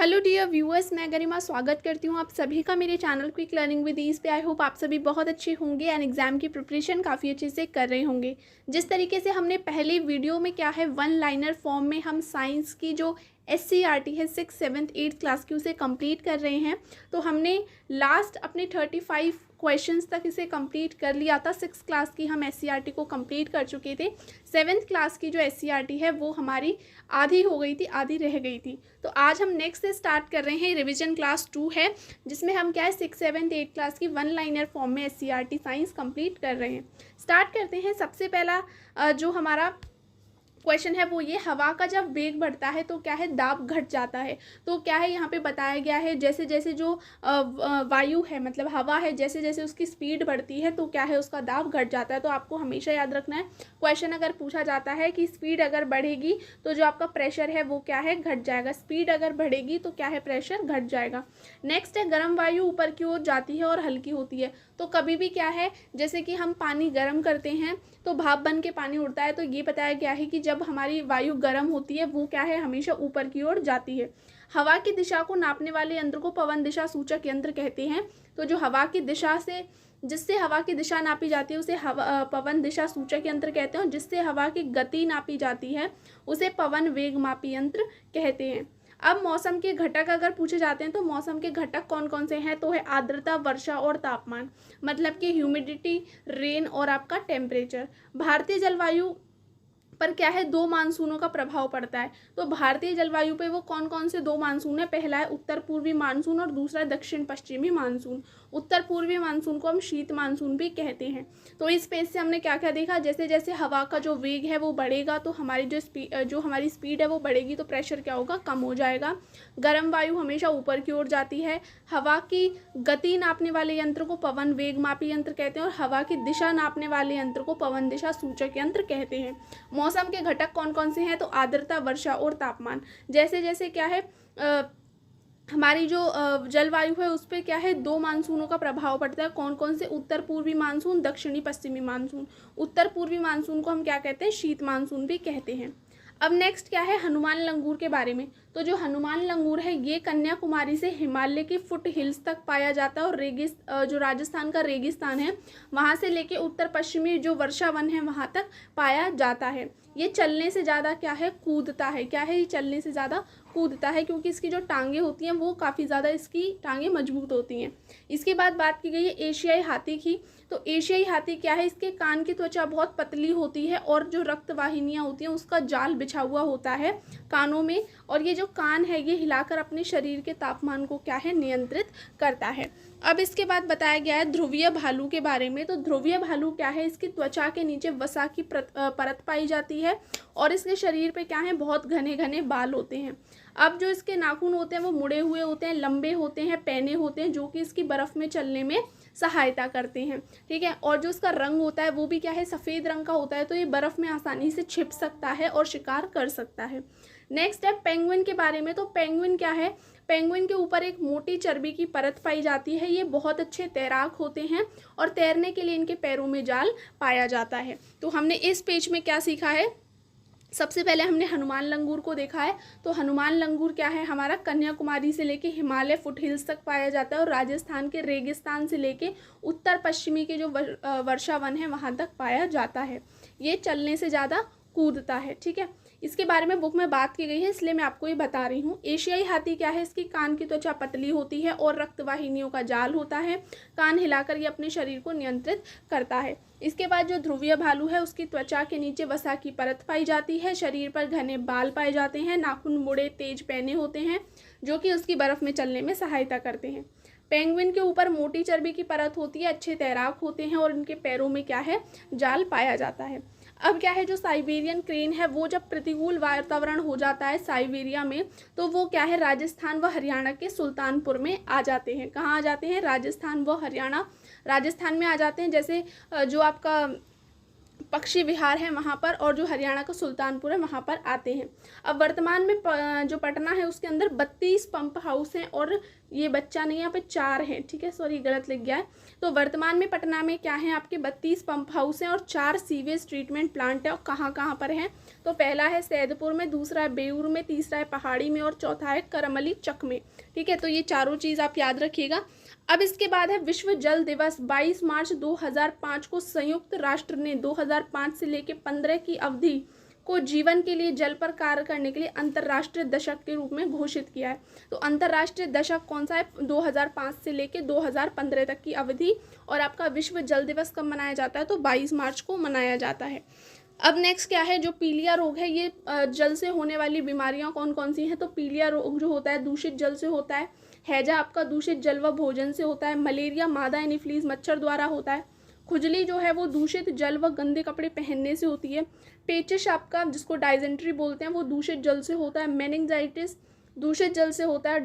Hello dear viewers, मैं गरिमा स्वागत करती हूँ आप सभी का मेरे channel quick learning with ease पे। आई होप आप सभी बहुत अच्छे होंगे एंड एग्जाम की प्रिपरेशन काफ़ी अच्छे से कर रहे होंगे। जिस तरीके से हमने पहले वीडियो में क्या है वन लाइनर फॉर्म में हम साइंस की जो SCERT है 6th 7th 8th क्लास की उसे कंप्लीट कर रहे हैं। तो हमने लास्ट अपने 35 क्वेश्चंस तक इसे कंप्लीट कर लिया था। 6th क्लास की हम SCERT को कंप्लीट कर चुके थे। 7th क्लास की जो SCERT है वो हमारी आधी हो गई थी, आधी रह गई थी। तो आज हम नेक्स्ट से स्टार्ट कर रहे हैं। रिवीजन क्लास 2 है जिसमें हम क्या है 6th 7th 8th क्लास की वन लाइनर फॉर्म में SCERT साइंस कंप्लीट कर रहे हैं। स्टार्ट करते हैं। सबसे पहला जो हमारा क्वेश्चन है वो ये, हवा का जब वेग बढ़ता है तो क्या है दाब घट जाता है। तो क्या है यहाँ पे बताया गया है जैसे जैसे जो वायु है मतलब हवा है, जैसे जैसे उसकी स्पीड बढ़ती है तो क्या है उसका दाब घट जाता है। तो आपको हमेशा याद रखना है, क्वेश्चन अगर पूछा जाता है कि स्पीड अगर बढ़ेगी तो जो आपका प्रेशर है वो क्या है घट जाएगा, स्पीड अगर बढ़ेगी तो क्या है प्रेशर घट जाएगा। नेक्स्ट है, गर्म वायु ऊपर की ओर जाती है और हल्की होती है। तो कभी भी क्या है जैसे कि हम पानी गर्म करते हैं तो भाप बन के पानी उड़ता है। तो ये बताया गया है कि जब हमारी वायु गर्म होती है वो क्या है हमेशा ऊपर की ओर जाती है। हवा की दिशा को नापने वाले यंत्र को पवन दिशा सूचक यंत्र कहते हैं। तो जो हवा की दिशा से जिससे हवा की दिशा नापी जाती है उसे पवन दिशा सूचक यंत्र कहते हैं। जिससे हवा की गति नापी जाती है उसे पवन वेग मापी यंत्र कहते हैं। अब मौसम के घटक अगर पूछे जाते हैं तो मौसम के घटक कौन कौन से हैं, तो है आर्द्रता, वर्षा और तापमान, मतलब कि ह्यूमिडिटी, रेन और आपका टेम्परेचर। भारतीय जलवायु पर क्या है दो मानसूनों का प्रभाव पड़ता है। तो भारतीय जलवायु पे वो कौन कौन से दो मानसून है, पहला है उत्तर पूर्वी मानसून और दूसरा है दक्षिण पश्चिमी मानसून। उत्तर पूर्वी मानसून को हम शीत मानसून भी कहते हैं। तो इस पेज से हमने क्या क्या देखा, जैसे जैसे हवा का जो वेग है वो बढ़ेगा तो हमारी जो हमारी स्पीड है वो बढ़ेगी तो प्रेशर क्या होगा, कम हो जाएगा। गर्म वायु हमेशा ऊपर की ओर जाती है। हवा की गति नापने वाले यंत्र को पवन वेग मापी यंत्र कहते हैं और हवा की दिशा नापने वाले यंत्र को पवन दिशा सूचक यंत्र कहते हैं। मौसम के घटक कौन कौन से हैं, तो आर्द्रता, वर्षा और तापमान। जैसे जैसे क्या है हमारी जो जलवायु है उस पर क्या है दो मानसूनों का प्रभाव पड़ता है। कौन कौन से, उत्तर पूर्वी मानसून, दक्षिणी पश्चिमी मानसून। उत्तर पूर्वी मानसून को हम क्या कहते हैं, शीत मानसून भी कहते हैं। अब नेक्स्ट क्या है हनुमान लंगूर के बारे में। तो जो हनुमान लंगूर है ये कन्याकुमारी से हिमालय की फुट हिल्स तक पाया जाता है और जो राजस्थान का रेगिस्तान है वहाँ से लेके उत्तर पश्चिमी जो वर्षा वन है वहाँ तक पाया जाता है। ये चलने से ज़्यादा क्या है कूदता है, क्या है ये चलने से ज़्यादा कूदता है क्योंकि इसकी जो टांगें होती हैं वो काफ़ी ज़्यादा इसकी टांगें मजबूत होती हैं। इसके बाद बात की गई है एशियाई हाथी की। तो एशियाई हाथी क्या है, इसके कान की त्वचा बहुत पतली होती है और जो रक्त वाहिनियाँ होती हैं उसका जाल बिछा हुआ होता है कानों में, और ये जो कान है ये हिलाकर अपने शरीर के तापमान को क्या है नियंत्रित करता है। अब इसके बाद बताया गया है ध्रुवीय भालू के बारे में। तो ध्रुवीय भालू क्या है, इसकी त्वचा के नीचे वसा की परत पाई जाती है और इसके शरीर पे क्या है बहुत घने घने बाल होते हैं। अब जो इसके नाखून होते हैं वो मुड़े हुए होते हैं, लंबे होते हैं, पैने होते हैं जो कि इसकी बर्फ़ में चलने में सहायता करते हैं। ठीक है, और जो इसका रंग होता है वो भी क्या है सफ़ेद रंग का होता है। तो ये बर्फ़ में आसानी से छिप सकता है और शिकार कर सकता है। नेक्स्ट है पेंगुइन के बारे में। तो पेंगुइन क्या है, पेंगुइन के ऊपर एक मोटी चर्बी की परत पाई जाती है। ये बहुत अच्छे तैराक होते हैं और तैरने के लिए इनके पैरों में जाल पाया जाता है। तो हमने इस पेज में क्या सीखा है, सबसे पहले हमने हनुमान लंगूर को देखा है। तो हनुमान लंगूर क्या है हमारा कन्याकुमारी से लेके हिमालय फुट हिल्स तक पाया जाता है और राजस्थान के रेगिस्तान से लेके उत्तर पश्चिमी के जो वर्षा वन है वहाँ तक पाया जाता है। ये चलने से ज़्यादा कूदता है। ठीक है, इसके बारे में बुक में बात की गई है इसलिए मैं आपको ये बता रही हूँ। एशियाई हाथी क्या है, इसकी कान की त्वचा पतली होती है और रक्तवाहिनियों का जाल होता है। कान हिलाकर ये अपने शरीर को नियंत्रित करता है। इसके बाद जो ध्रुवीय भालू है उसकी त्वचा के नीचे वसा की परत पाई जाती है, शरीर पर घने बाल पाए जाते हैं, नाखून मुड़े तेज पैने होते हैं जो कि उसकी बर्फ़ में चलने में सहायता करते हैं। पेंगुइन के ऊपर मोटी चर्बी की परत होती है, अच्छे तैराक होते हैं और इनके पैरों में क्या है जाल पाया जाता है। अब क्या है जो साइबेरियन क्रेन है वो जब प्रतिकूल वातावरण हो जाता है साइबेरिया में तो वो क्या है राजस्थान व हरियाणा के सुल्तानपुर में आ जाते हैं। कहाँ आ जाते हैं, राजस्थान व हरियाणा, राजस्थान में आ जाते हैं। जैसे जो आपका पक्षी विहार है वहाँ पर और जो हरियाणा का सुल्तानपुर है वहाँ पर आते हैं। अब वर्तमान में जो पटना है उसके अंदर 32 पंप हाउस हैं और ये बच्चा नहीं, यहाँ पे 4 हैं। ठीक है, सॉरी गलत लिख गया है। तो वर्तमान में पटना में क्या है आपके 32 पंप हाउस हैं और 4 सीवेज ट्रीटमेंट प्लांट है। और कहाँ कहाँ पर हैं, तो पहला है सैदपुर में, दूसरा है बेऊर में, तीसरा है पहाड़ी में और चौथा है करमली चक में। ठीक है, तो ये चारों चीज़ आप याद रखिएगा। अब इसके बाद है विश्व जल दिवस। 22 मार्च 2005 को संयुक्त राष्ट्र ने 2005 से लेकर 15 की अवधि को जीवन के लिए जल पर कार्य करने के लिए अंतर्राष्ट्रीय दशक के रूप में घोषित किया है। तो अंतर्राष्ट्रीय दशक कौन सा है? 2005 से लेकर 2015 तक की अवधि। और आपका विश्व जल दिवस कब मनाया जाता है? तो 22 मार्च को मनाया जाता है। अब नेक्स्ट क्या है? जो पीलिया रोग है, ये जल से होने वाली बीमारियां कौन कौन सी हैं? तो पीलिया रोग जो होता है दूषित जल से होता है, हैजा आपका दूषित जल व भोजन से होता है, मलेरिया मादा एनीफ्लीज मच्छर द्वारा होता है, खुजली जो है वो दूषित जल व गंदे कपड़े पहनने से होती है, पेचिश आपका जिसको डाइजेंट्री बोलते हैं वो दूषित जल से होता है, मेनिंजाइटिस दूषित जल से होता है,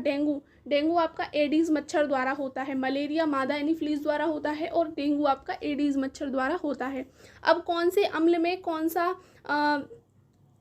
डेंगू आपका एडीज मच्छर द्वारा होता है, मलेरिया मादा एनीफ्लीज द्वारा होता है और डेंगू आपका एडीज मच्छर द्वारा होता है। अब कौन से अम्ल में कौन सा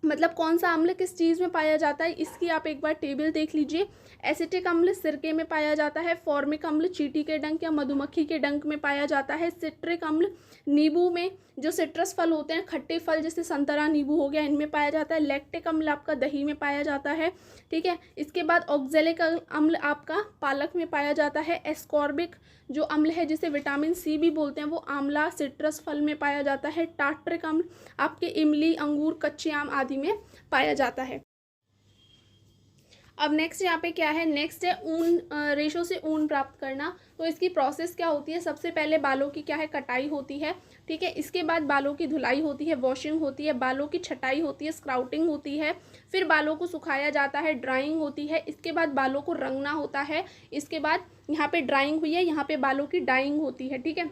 मतलब कौन सा अम्ल किस चीज़ में पाया जाता है, इसकी आप एक बार टेबल देख लीजिए। एसिटिक अम्ल सिरके में पाया जाता है, फॉर्मिक अम्ल चींटी के डंक या मधुमक्खी के डंक में पाया जाता है, सिट्रिक अम्ल नींबू में, जो सिट्रस फल होते हैं खट्टे फल जैसे संतरा नींबू हो गया इनमें पाया जाता है, लैक्टिक अम्ल आपका दही में पाया जाता है। ठीक है, इसके बाद ऑक्जेलिक अम्ल आपका पालक में पाया जाता है, एस्कॉर्बिक जो अम्ल है जिसे विटामिन सी भी बोलते हैं वो आंवला सिट्रस फल में पाया जाता है, टार्ट्रिक अम्ल आपके इमली अंगूर कच्चे आम आदि में पाया जाता है। अब नेक्स्ट यहाँ पे क्या है? नेक्स्ट है ऊन, रेशों से ऊन प्राप्त करना। तो इसकी प्रोसेस क्या होती है? सबसे पहले बालों की क्या है? कटाई होती है। ठीक है, इसके बाद बालों की धुलाई होती है, वॉशिंग होती है, बालों की छटाई होती है, स्क्राउटिंग होती है, फिर बालों को सुखाया जाता है, ड्राइंग होती है, इसके बाद बालों को रंगना होता है, इसके बाद यहाँ पे ड्राइंग हुई है, यहाँ पे बालों की डाइंग होती है। ठीक है,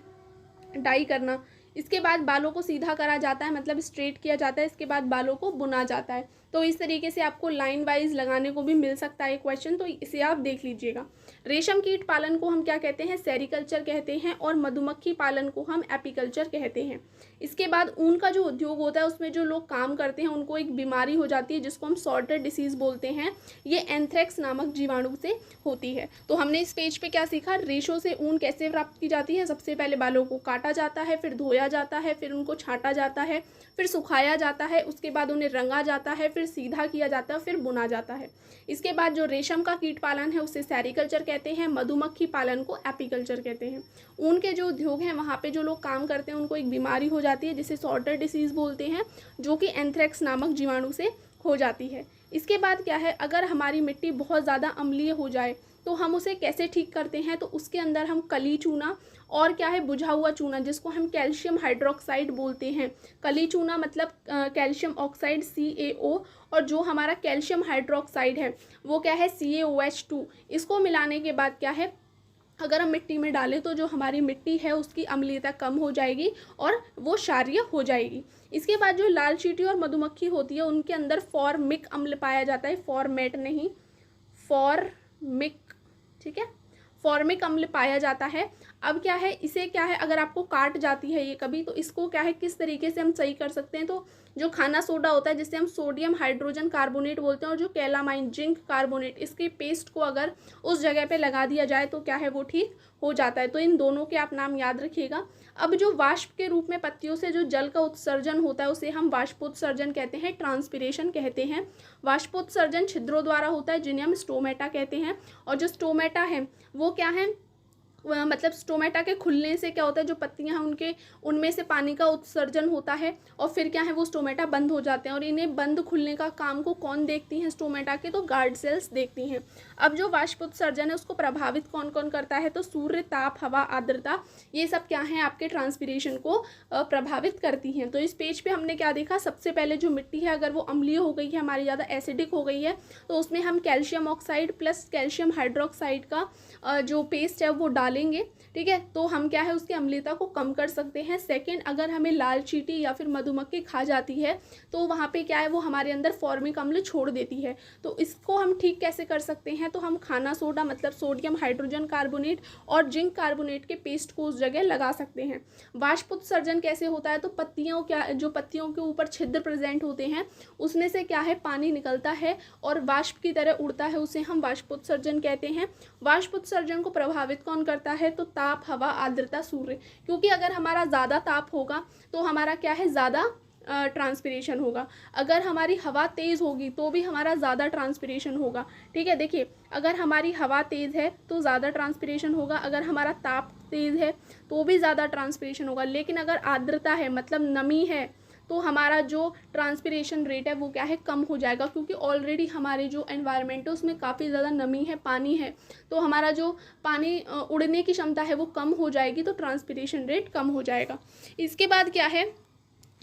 डाई करना, इसके बाद बालों को सीधा करा जाता है मतलब स्ट्रेट किया जाता है, इसके बाद बालों को बुना जाता है। तो इस तरीके से आपको लाइन वाइज लगाने को भी मिल सकता है क्वेश्चन, तो इसे आप देख लीजिएगा। रेशम कीट पालन को हम क्या कहते हैं? सेरिकल्चर कहते हैं, और मधुमक्खी पालन को हम एपीकल्चर कहते हैं। इसके बाद ऊन का जो उद्योग होता है उसमें जो लोग काम करते हैं उनको एक बीमारी हो जाती है जिसको हम सॉर्टर डिसीज बोलते हैं, ये एंथ्रेक्स नामक जीवाणु से होती है। तो हमने इस पेज पे क्या सीखा? रेशों से ऊन कैसे प्राप्त की जाती है। सबसे पहले बालों को काटा जाता है, फिर धोया जाता है, फिर उनको छांटा जाता है, फिर सुखाया जाता है, उसके बाद उन्हें रंगा जाता है, फिर सीधा किया जाता है, फिर बुना जाता है। इसके बाद जो रेशम का कीट पालन है उसे सेरिकल्चर कहते हैं, मधुमक्खी पालन को एपीकल्चर कहते हैं। ऊन के जो उद्योग हैं वहाँ पे जो लोग काम करते हैं उनको एक बीमारी हो जाती है जिसे सॉर्टर डिसीज बोलते हैं, जो कि एंथ्रेक्स नामक जीवाणु से हो जाती है। इसके बाद क्या है? अगर हमारी मिट्टी बहुत ज़्यादा अम्लीय हो जाए तो हम उसे कैसे ठीक करते हैं? तो उसके अंदर हम कली चूना और क्या है? बुझा हुआ चूना जिसको हम कैल्शियम हाइड्रोक्साइड बोलते हैं। कली चूना मतलब कैल्शियम ऑक्साइड CaO, और जो हमारा कैल्शियम हाइड्रोक्साइड है वो क्या है? CaOH2। इसको मिलाने के बाद क्या है? अगर हम मिट्टी में डालें तो जो हमारी मिट्टी है उसकी अम्लीयता कम हो जाएगी और वो क्षारीय हो जाएगी। इसके बाद जो लाल चींटी और मधुमक्खी होती है उनके अंदर फॉर्मिक अम्ल पाया जाता है, फॉर्मेट नहीं, फॉर्मिक। ठीक है, फॉर्मिक अम्ल पाया जाता है। अब क्या है? इसे क्या है? अगर आपको काट जाती है ये कभी, तो इसको क्या है किस तरीके से हम सही कर सकते हैं? तो जो खाना सोडा होता है जिसे हम सोडियम हाइड्रोजन कार्बोनेट बोलते हैं, और जो कैलामाइन जिंक कार्बोनेट, इसके पेस्ट को अगर उस जगह पे लगा दिया जाए तो क्या है? वो ठीक हो जाता है। तो इन दोनों के आप नाम याद रखिएगा। अब जो वाष्प के रूप में पत्तियों से जो जल का उत्सर्जन होता है उसे हम वाष्पोत्सर्जन कहते हैं, ट्रांसपिरेशन कहते हैं। वाष्पोत्सर्जन छिद्रों द्वारा होता है जिन्हें हम स्टोमेटा कहते हैं, और जो स्टोमेटा है वो क्या है? मतलब स्टोमेटा के खुलने से क्या होता है? जो पत्तियां हैं उनके उनमें से पानी का उत्सर्जन होता है और फिर क्या है? वो स्टोमेटा बंद हो जाते हैं, और इन्हें बंद खुलने का काम को कौन देखती हैं स्टोमेटा के? तो गार्ड सेल्स देखती हैं। अब जो वाष्पोत्सर्जन है उसको प्रभावित कौन कौन करता है? तो सूर्य, ताप, हवा, आर्द्रता, ये सब क्या है? आपके ट्रांसपिरेशन को प्रभावित करती हैं। तो इस पेज पे हमने क्या देखा? सबसे पहले जो मिट्टी है अगर वो अम्लीय हो गई है, हमारी ज़्यादा एसिडिक हो गई है, तो उसमें हम calcium oxide plus calcium hydroxide का जो पेस्ट है वो डालेंगे। ठीक है, तो हम क्या है? उसकी अम्लीयता को कम कर सकते हैं। सेकंड, अगर हमें लाल चींटी या फिर मधुमक्खी खा जाती है तो वहाँ पे क्या है? वो हमारे अंदर फॉर्मिक अम्ल छोड़ देती है। तो इसको हम ठीक कैसे कर सकते हैं? तो हम खाना सोडा मतलब सोडियम हाइड्रोजन कार्बोनेट और जिंक कार्बोनेट के पेस्ट को उस जगह लगा सकते हैं। वाष्पोत्सर्जन कैसे होता है? तो पत्तियों जो पत्तियों के ऊपर छिद्र प्रेजेंट होते हैं उसमें से क्या है? पानी निकलता है और वाष्प की तरह उड़ता है, उसे हम वाष्पोत्सर्जन कहते हैं। वाष्पोत्सर्जन को प्रभावित कौन करता है? तो ताप, हवा, आर्द्रता, सूर्य। क्योंकि अगर हमारा ज़्यादा ताप होगा तो हमारा क्या है? ज़्यादा ट्रांसपिरेशन होगा। अगर हमारी हवा तेज़ होगी तो भी हमारा ज़्यादा ट्रांसपिरेशन होगा। ठीक है, देखिए अगर हमारी हवा तेज़ है तो ज़्यादा ट्रांसपिरेशन होगा, अगर हमारा ताप तेज़ है तो भी ज़्यादा ट्रांसपिरेशन होगा। लेकिन अगर आर्द्रता है मतलब नमी है तो हमारा जो ट्रांसपिरेशन रेट है वो क्या है, कम हो जाएगा, क्योंकि ऑलरेडी हमारे जो एनवायरनमेंट है उसमें काफ़ी ज़्यादा नमी है, पानी है, तो हमारा जो पानी उड़ने की क्षमता है वो कम हो जाएगी, तो ट्रांसपिरेशन रेट कम हो जाएगा। इसके बाद क्या है,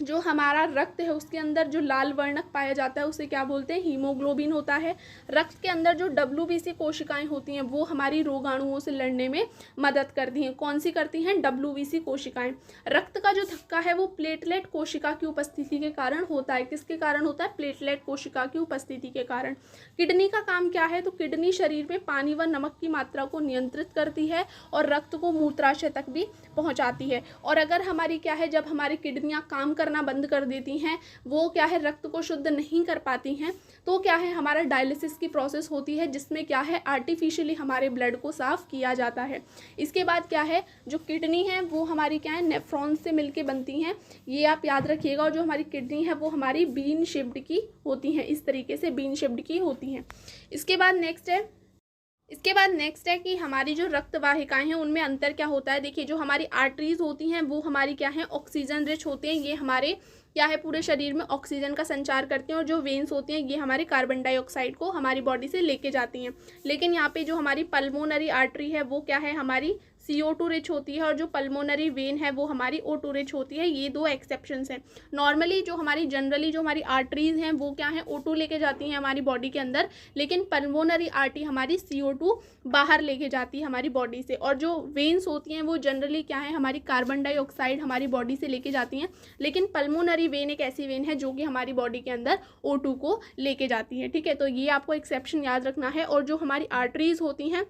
जो हमारा रक्त है उसके अंदर जो लाल वर्णक पाया जाता है उसे क्या बोलते हैं, हीमोग्लोबिन होता है। रक्त के अंदर जो WBC कोशिकाएं होती हैं वो हमारी रोगाणुओं से लड़ने में मदद करती हैं। कौन सी करती हैं, WBC कोशिकाएं। रक्त का जो धक्का है वो प्लेटलेट कोशिका की उपस्थिति के कारण होता है। किसके कारण होता है, प्लेटलेट कोशिका की उपस्थिति के कारण। किडनी का काम क्या है, तो किडनी शरीर में पानी व नमक की मात्रा को नियंत्रित करती है और रक्त को मूत्राशय तक भी पहुंचाती है। और अगर हमारी क्या है, जब हमारी किडनियां काम करना बंद कर देती हैं, वो क्या है रक्त को शुद्ध नहीं कर पाती हैं, तो क्या है हमारा डायलिसिस की प्रोसेस होती है जिसमें क्या है आर्टिफिशियली हमारे ब्लड को साफ किया जाता है। इसके बाद क्या है, जो किडनी है वो हमारी क्या है नेफ्रॉन से मिलके बनती हैं, ये आप याद रखिएगा। और जो हमारी किडनी है वो हमारी बीन शेप्ड की होती हैं, इस तरीके से बीन शेप्ड की होती हैं। इसके बाद नेक्स्ट है कि हमारी जो रक्त वाहिकाएं हैं उनमें अंतर क्या होता है। देखिए जो हमारी आर्टरीज होती हैं वो हमारी क्या है ऑक्सीजन रिच होती हैं, ये हमारे क्या है पूरे शरीर में ऑक्सीजन का संचार करती हैं। और जो वेन्स होती हैं ये हमारे कार्बन डाइऑक्साइड को हमारी बॉडी से लेके जाती हैं। लेकिन यहाँ पे जो हमारी पल्मोनरी आर्टरी है वो क्या है हमारी CO2 रिच होती है, और जो पल्मोनरी वेन है वो हमारी O2 रिच होती है। ये दो एक्सेप्शंस हैं। नॉर्मली जो हमारी आर्टरीज हैं वो क्या है O2 लेके जाती हैं हमारी बॉडी के अंदर, लेकिन पल्मोनरी आर्टरी हमारी CO2 बाहर लेके जाती है हमारी बॉडी से। और जो वेन्स होती हैं वो जनरली क्या है हमारी कार्बन डाइऑक्साइड हमारी बॉडी से लेके जाती हैं, लेकिन पल्मोनरी वेन एक ऐसी वेन है जो कि हमारी बॉडी के अंदर O2 को लेके जाती है। ठीक है, तो ये आपको एक्सेप्शन याद रखना है। और जो हमारी आर्टरीज होती हैं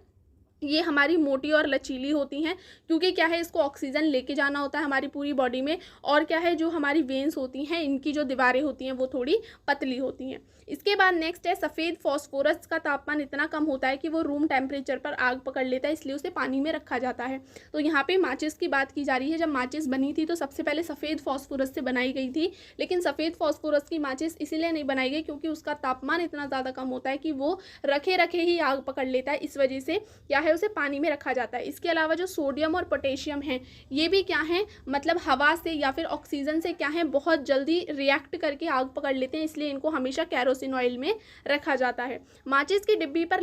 ये हमारी मोटी और लचीली होती हैं, क्योंकि क्या है इसको ऑक्सीजन लेके जाना होता है हमारी पूरी बॉडी में। और क्या है जो हमारी वेन्स होती हैं इनकी जो दीवारें होती हैं वो थोड़ी पतली होती हैं। इसके बाद नेक्स्ट है सफ़ेद फॉस्फोरस का तापमान इतना कम होता है कि वो रूम टेम्परेचर पर आग पकड़ लेता है, इसलिए उसे पानी में रखा जाता है। तो यहाँ पे माचिस की बात की जा रही है। जब माचिस बनी थी तो सबसे पहले सफ़ेद फॉस्फोरस से बनाई गई थी, लेकिन सफ़ेद फॉस्फोरस की माचिस इसीलिए नहीं बनाई गई क्योंकि उसका तापमान इतना ज़्यादा कम होता है कि वो रखे रखे ही आग पकड़ लेता है। इस वजह से क्या है उसे पानी में रखा जाता है। इसके अलावा जो सोडियम और पोटेशियम है ये भी क्या है मतलब हवा से या फिर ऑक्सीजन से क्या है बहुत जल्दी रिएक्ट करके आग पकड़ लेते हैं, इसलिए इनको हमेशा कैरोसिन ऑयल में रखा जाता है। माचिस की डिब्बी पर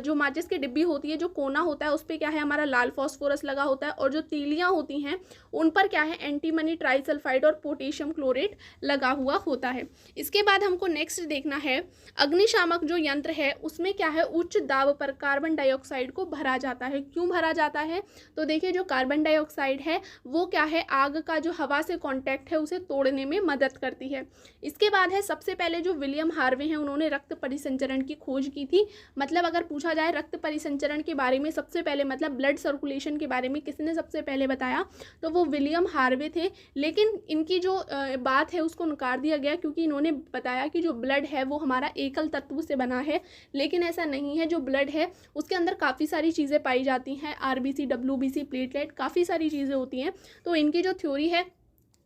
जो माचिस की डिब्बी होती है जो कोना होता है उस पर क्या है हमारा लाल फॉस्फोरस लगा होता है, और जो तीलियां होती हैं उन पर क्या है एंटीमनी ट्राइसल्फाइड और पोटेशियम क्लोरेट लगा हुआ होता है। इसके बाद हमको नेक्स्ट देखना है अग्निशामक जो यंत्र है उसमें क्या है उच्च दाब पर कार्बन डाइऑक्साइड को भरा जाता है। क्यों भरा जाता है, तो देखिए जो कार्बन डाइऑक्साइड है वो क्या है आग का जो हवा से कांटेक्ट है उसे तोड़ने में मदद करती है। इसके बाद है सबसे पहले जो विलियम हार्वे हैं उन्होंने रक्त परिसंचरण की खोज की थी। मतलब अगर पूछा जाए रक्त परिसंचरण के बारे में सबसे पहले मतलब ब्लड सर्कुलेशन के बारे में किसने सबसे पहले बताया, तो वो विलियम हार्वे थे। लेकिन इनकी जो बात है उसको नकार दिया गया क्योंकि इन्होंने बताया कि जो ब्लड है वो हमारा एकल तत्व से बना है, लेकिन ऐसा नहीं है। जो ब्लड है उसके अंदर काफ़ी सारी चीज़ें पाई जाती हैं, RBC WBC प्लेटलेट काफ़ी सारी चीज़ें होती हैं। तो इनकी जो थ्योरी है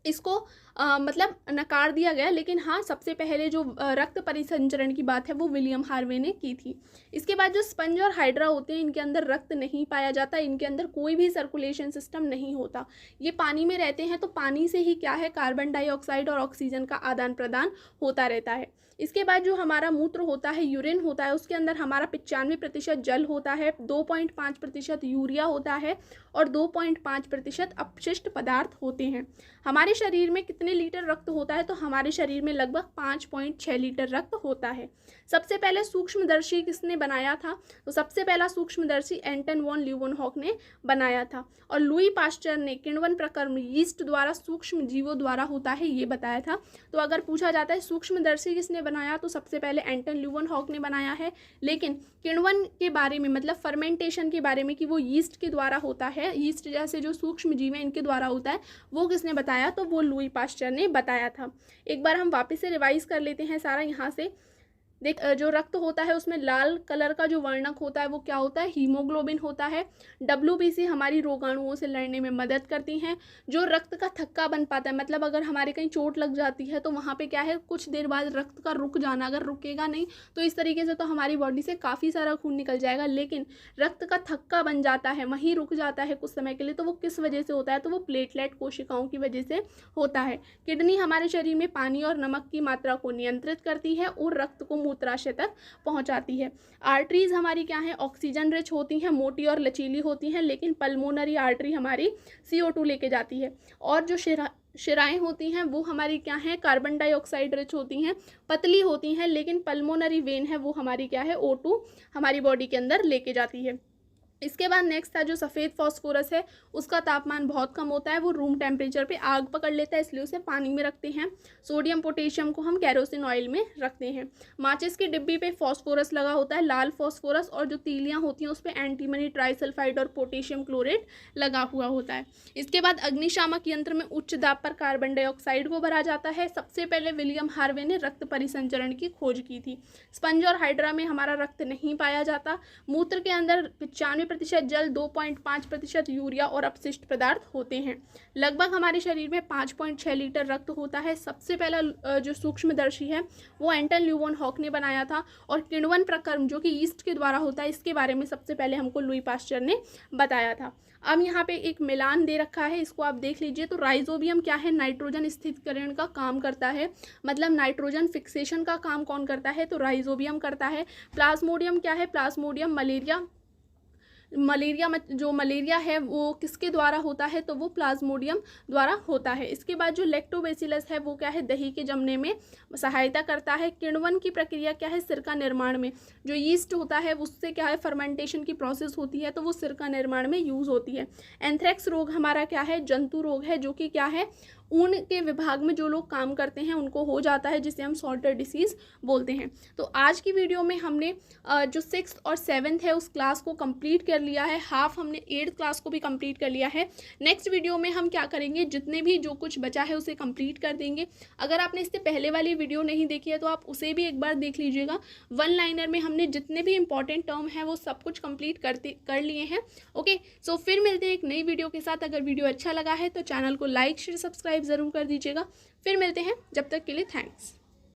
इसको मतलब नकार दिया गया। लेकिन हाँ सबसे पहले जो रक्त परिसंचरण की बात है वो विलियम हार्वे ने की थी। इसके बाद जो स्पंज और हाइड्रा होते हैं इनके अंदर रक्त नहीं पाया जाता, इनके अंदर कोई भी सर्कुलेशन सिस्टम नहीं होता, ये पानी में रहते हैं। तो पानी से ही क्या है कार्बन डाइऑक्साइड और ऑक्सीजन का आदान प्रदान होता रहता है। इसके बाद जो हमारा मूत्र होता है यूरिन होता है उसके अंदर हमारा 95% जल होता है, 2.5% यूरिया होता है और 2.5% अपशिष्ट पदार्थ होते हैं। हमारे शरीर में कितने लीटर रक्त होता है, तो हमारे शरीर में लगभग 5.6 लीटर रक्त होता है। सबसे पहले सूक्ष्मदर्शी किसने बनाया था, तो सबसे पहला सूक्ष्मदर्शी एंटन वॉन ल्यूवेनहॉक ने बनाया था। और लुई पास्चर ने किण्वन प्रक्रम यीस्ट द्वारा सूक्ष्म जीवों द्वारा होता है ये बताया था। तो अगर पूछा जाता है सूक्ष्मदर्शी किसने बनाया, तो सबसे पहले एंटन ल्यूवेनहॉक ने बनाया है। लेकिन किण्वन के बारे में मतलब फर्मेंटेशन के बारे में कि वो यीस्ट के द्वारा होता है, यीस्ट जैसे जो सूक्ष्म जीव हैं इनके द्वारा होता है, वो किसने बताया, तो वो लुई पास्चर ने बताया था। एक बार हम वापस से रिवाइज कर लेते हैं सारा यहाँ से। जो रक्त होता है उसमें लाल कलर का जो वर्णक होता है वो क्या होता है, हीमोग्लोबिन होता है। WBC हमारी रोगाणुओं से लड़ने में मदद करती हैं। जो रक्त का थक्का बन पाता है, मतलब अगर हमारे कहीं चोट लग जाती है तो वहाँ पे क्या है, कुछ देर बाद रक्त का रुक जाना, अगर रुकेगा नहीं तो इस तरीके से तो हमारी बॉडी से काफ़ी सारा खून निकल जाएगा, लेकिन रक्त का थक्का बन जाता है, वहीं रुक जाता है कुछ समय के लिए, तो वो किस वजह से होता है, तो वो प्लेटलेट कोशिकाओं की वजह से होता है। किडनी हमारे शरीर में पानी और नमक की मात्रा को नियंत्रित करती है और रक्त को मूत्राशय तक पहुंचाती है। आर्टरीज हमारी क्या है, ऑक्सीजन रिच होती हैं, मोटी और लचीली होती हैं, लेकिन पल्मोनरी आर्टरी हमारी CO2 लेके जाती है। और जो शिराएँ होती हैं वो हमारी क्या हैं, कार्बन डाइऑक्साइड रिच होती हैं, पतली होती हैं, लेकिन पल्मोनरी वेन है वो हमारी क्या है, O2 हमारी बॉडी के अंदर लेके जाती है। इसके बाद नेक्स्ट था जो सफ़ेद फास्फोरस है, उसका तापमान बहुत कम होता है, वो रूम टेम्परेचर पे आग पकड़ लेता है, इसलिए उसे पानी में रखते हैं। सोडियम पोटेशियम को हम केरोसिन ऑयल में रखते हैं। माचिस की डिब्बी पे फास्फोरस लगा होता है, लाल फास्फोरस, और जो तीलियाँ होती हैं उस पर एंटीमनी ट्राइसल्फाइड और पोटेशियम क्लोरेट लगा हुआ होता है। इसके बाद अग्निशामक यंत्र में उच्च दाब पर कार्बन डाइऑक्साइड को भरा जाता है। सबसे पहले विलियम हार्वे ने रक्त परिसंचरण की खोज की थी। स्पंज और हाइड्रा में हमारा रक्त नहीं पाया जाता। मूत्र के अंदर 95% जल, 2.5% यूरिया और अपशिष्ट पदार्थ होते हैं। लगभग हमारे शरीर में 5.6 लीटर रक्त होता है। सबसे पहला जो सूक्ष्मदर्शी है वो एंटन ल्यूवन हॉक ने बनाया था, और किण्वन प्रक्रम जो कि ईस्ट के द्वारा होता है, इसके बारे में सबसे पहले हमको लुई पास्चर ने बताया था। अब यहाँ पे एक मिलान दे रखा है, इसको आप देख लीजिए। तो राइजोबियम क्या है, नाइट्रोजन स्थिरीकरण का काम करता है, मतलब नाइट्रोजन फिक्सेशन का काम कौन करता है, तो राइजोबियम करता है। प्लाज्मोडियम क्या है, प्लाज्मोडियम जो मलेरिया है वो किसके द्वारा होता है, तो वो प्लाज्मोडियम द्वारा होता है। इसके बाद जो लैक्टोबैसिलस है वो क्या है, दही के जमने में सहायता करता है। किण्वन की प्रक्रिया क्या है, सिरका निर्माण में। जो यीस्ट होता है उससे क्या है, फर्मेंटेशन की प्रोसेस होती है, तो वो सिरका निर्माण में यूज़ होती है। एंथ्रेक्स रोग हमारा क्या है, जंतु रोग है, जो कि क्या है, ऊन के विभाग में जो लोग काम करते हैं उनको हो जाता है, जिसे हम सॉल्टर डिसीज़ बोलते हैं। तो आज की वीडियो में हमने जो 6th और 7th है उस क्लास को कंप्लीट कर लिया है, हाफ हमने 8th क्लास को भी कंप्लीट कर लिया है। नेक्स्ट वीडियो में हम क्या करेंगे, जितने भी जो कुछ बचा है उसे कंप्लीट कर देंगे। अगर आपने इससे पहले वाली वीडियो नहीं देखी है तो आप उसे भी एक बार देख लीजिएगा। वन लाइनर में हमने जितने भी इंपॉर्टेंट टर्म हैं वो सब कुछ कंप्लीट कर लिए हैं। ओके, सो फिर मिलते हैं एक नई वीडियो के साथ। अगर वीडियो अच्छा लगा है तो चैनल को लाइक शेयर सब्सक्राइब ज़रूर कर दीजिएगा। फिर मिलते हैं, जब तक के लिए थैंक्स।